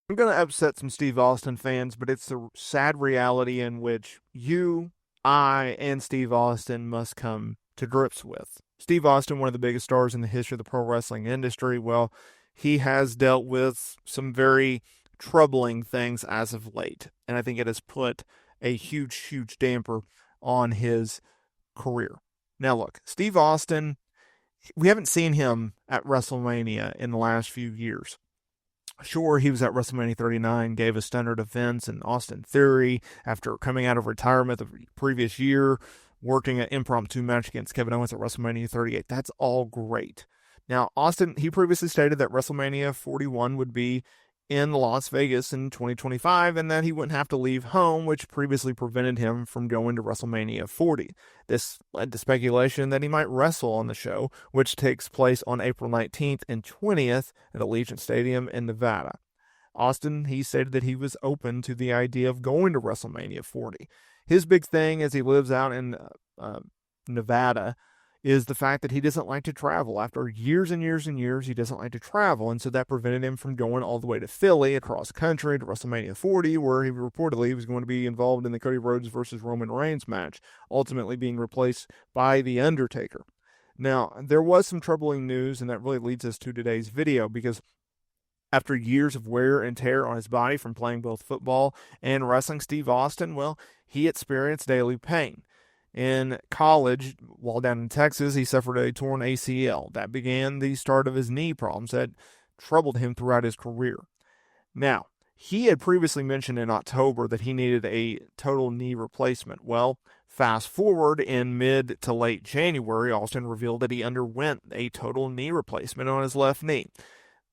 I'm going to upset some Steve Austin fans, but it's the sad reality in which you, I, and Steve Austin must come to grips with. Steve Austin, one of the biggest stars in the history of the pro wrestling industry, well, he has dealt with some very troubling things as of late. And I think it has put a huge, huge damper on his career. Now, look, Steve Austin, we haven't seen him at WrestleMania in the last few years. Sure, he was at WrestleMania 39, gave a stunner to Vince and Austin Theory after coming out of retirement the previous year, working an impromptu match against Kevin Owens at WrestleMania 38. That's all great. Now, Austin, he previously stated that WrestleMania 41 would be in Las Vegas in 2025 and that he wouldn't have to leave home, which previously prevented him from going to WrestleMania 40. This led to speculation that he might wrestle on the show, which takes place on April 19th and 20th at Allegiant Stadium in Nevada. Austin, he stated that he was open to the idea of going to WrestleMania 40. His big thing as he lives out in Nevada is the fact that he doesn't like to travel. After years and years and years, he doesn't like to travel, and so that prevented him from going all the way to Philly, across country, to WrestleMania 40, where he reportedly was going to be involved in the Cody Rhodes versus Roman Reigns match, ultimately being replaced by The Undertaker. Now, there was some troubling news, and that really leads us to today's video, because after years of wear and tear on his body from playing both football and wrestling, Steve Austin, well, he experienced daily pain. In college, while down in Texas, he suffered a torn ACL. That began the start of his knee problems that troubled him throughout his career. Now, he had previously mentioned in October that he needed a total knee replacement. Well, fast forward in mid to late January, Austin revealed that he underwent a total knee replacement on his left knee.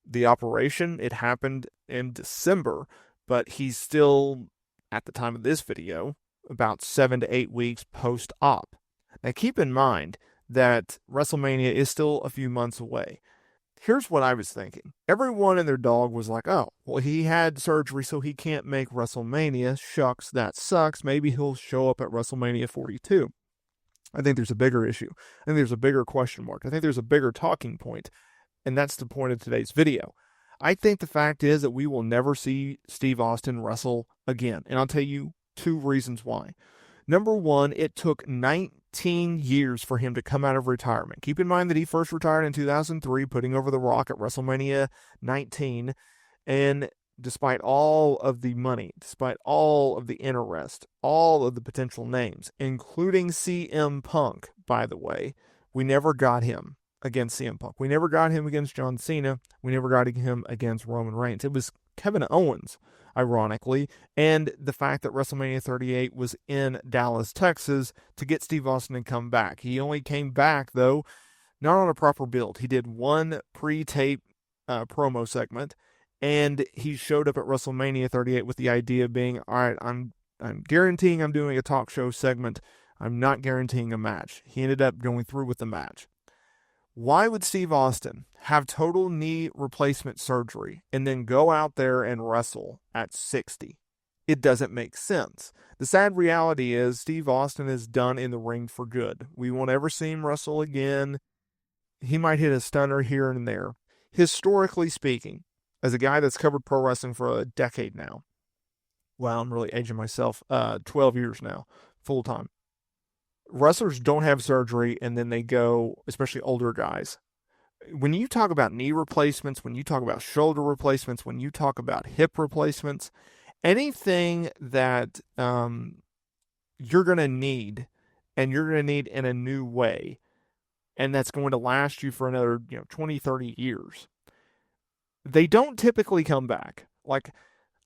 The operation, it happened in December, but he's still, at the time of this video, about 7 to 8 weeks post-op. Now keep in mind that WrestleMania is still a few months away. Here's what I was thinking. Everyone and their dog was like, oh, well, he had surgery, so he can't make WrestleMania. Shucks, that sucks. Maybe he'll show up at WrestleMania 42. I think there's a bigger issue. I think there's a bigger question mark. I think there's a bigger talking point, and that's the point of today's video. I think the fact is that we will never see Steve Austin wrestle again, and I'll tell you two reasons why. Number one, it took 19 years for him to come out of retirement. Keep in mind that he first retired in 2003, putting over The Rock at WrestleMania 19. And despite all of the money, despite all of the interest, all of the potential names, including CM Punk, by the way, we never got him against CM Punk. We never got him against John Cena. We never got him against Roman Reigns. It was Kevin Owens, ironically, and the fact that WrestleMania 38 was in Dallas, Texas, to get Steve Austin to come back. He only came back, though, not on a proper build. He did one pre-tape promo segment, and he showed up at WrestleMania 38 with the idea being, all right, I'm guaranteeing I'm doing a talk show segment. I'm not guaranteeing a match. He ended up going through with the match. Why would Steve Austin have total knee replacement surgery and then go out there and wrestle at 60? It doesn't make sense. The sad reality is Steve Austin is done in the ring for good. We won't ever see him wrestle again. He might hit a stunner here and there. Historically speaking, as a guy that's covered pro wrestling for a decade now, well, I'm really aging myself, 12 years now, full time. Wrestlers don't have surgery and then they go, especially older guys. When you talk about knee replacements, when you talk about shoulder replacements, when you talk about hip replacements, anything that you're going to need, and you're going to need in a new way, and that's going to last you for another 20, 30 years, they don't typically come back. Like,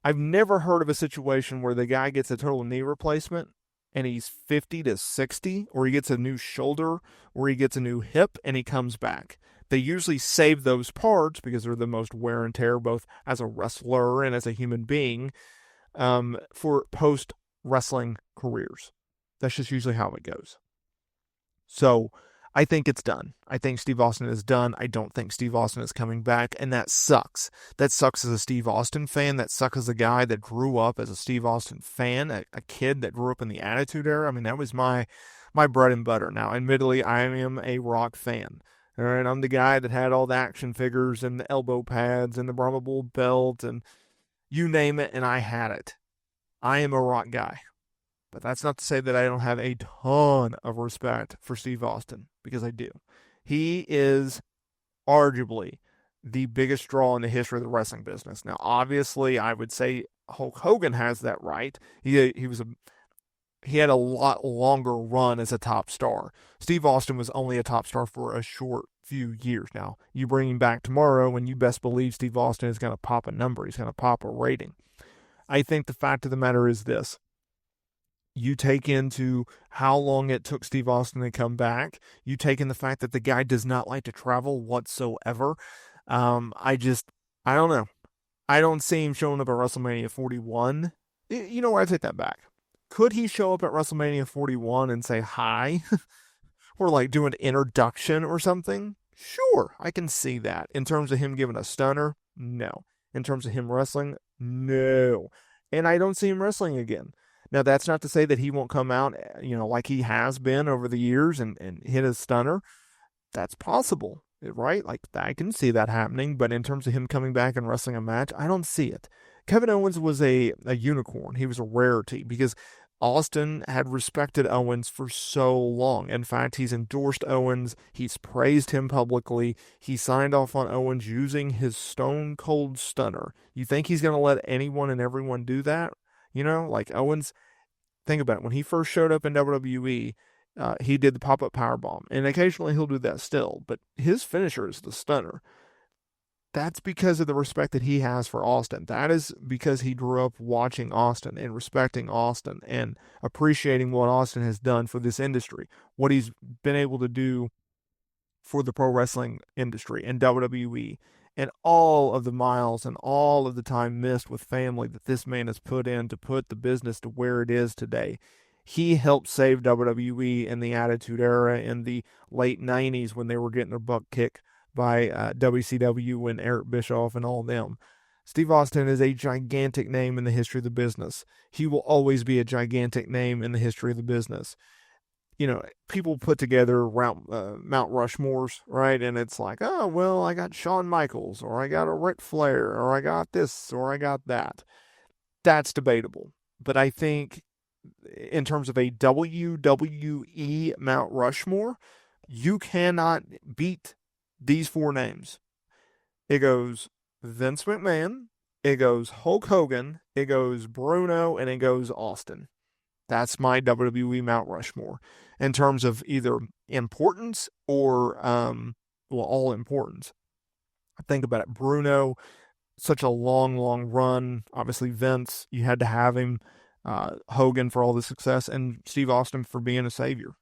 I've never heard of a situation where the guy gets a total knee replacement and he's 50 to 60, or he gets a new shoulder, or he gets a new hip, and he comes back. They usually save those parts because they're the most wear and tear, both as a wrestler and as a human being, for post-wrestling careers. That's just usually how it goes. So I think it's done. I think Steve Austin is done. I don't think Steve Austin is coming back, and that sucks. That sucks as a Steve Austin fan. That sucks as a guy that grew up as a Steve Austin fan, a kid that grew up in the Attitude Era. I mean, that was my bread and butter. Now, admittedly, I am a Rock fan. All right, I'm the guy that had all the action figures and the elbow pads and the Brahma Bull belt and You name it, and I had it. I am a Rock guy. But that's not to say that I don't have a ton of respect for Steve Austin, because I do. He is arguably the biggest draw in the history of the wrestling business. Now, obviously, I would say Hulk Hogan has that right. He had a lot longer run as a top star. Steve Austin was only a top star for a short few years. Now, you bring him back tomorrow, and you best believe Steve Austin is going to pop a number. He's going to pop a rating. I think the fact of the matter is this. You take into how long it took Steve Austin to come back. You take in the fact that the guy does not like to travel whatsoever. I don't know. I don't see him showing up at WrestleMania 41. You know what? I take that back. Could he show up at WrestleMania 41 and say hi? Or like do an introduction or something? Sure, I can see that. In terms of him giving a stunner, no. In terms of him wrestling, no. And I don't see him wrestling again. Now, that's not to say that he won't come out, like he has been over the years and hit a stunner. That's possible, right? Like, I can see that happening. But in terms of him coming back and wrestling a match, I don't see it. Kevin Owens was a unicorn. He was a rarity because Austin had respected Owens for so long. In fact, he's endorsed Owens. He's praised him publicly. He signed off on Owens using his stone cold stunner. You think he's going to let anyone and everyone do that? Like Owens, think about it. When he first showed up in WWE, he did the pop-up powerbomb. And occasionally he'll do that still. But his finisher is the stunner. That's because of the respect that he has for Austin. That is because he grew up watching Austin and respecting Austin and appreciating what Austin has done for this industry, what he's been able to do for the pro wrestling industry and WWE, and all of the miles and all of the time missed with family that this man has put in to put the business to where it is today. He helped save WWE in the Attitude Era in the late 90s when they were getting their butt kicked by WCW and Eric Bischoff and all them. Steve Austin is a gigantic name in the history of the business. He will always be a gigantic name in the history of the business. People put together Mount Rushmores, right? And it's like, oh, well, I got Shawn Michaels, or I got a Ric Flair, or I got this, or I got that. That's debatable. But I think in terms of a WWE Mount Rushmore, you cannot beat these four names. It goes Vince McMahon, it goes Hulk Hogan, it goes Bruno, and it goes Austin. That's my WWE Mount Rushmore in terms of either importance or, all importance. Think about it. Bruno, such a long, long run. Obviously, Vince, you had to have him. Hogan for all the success, and Steve Austin for being a savior.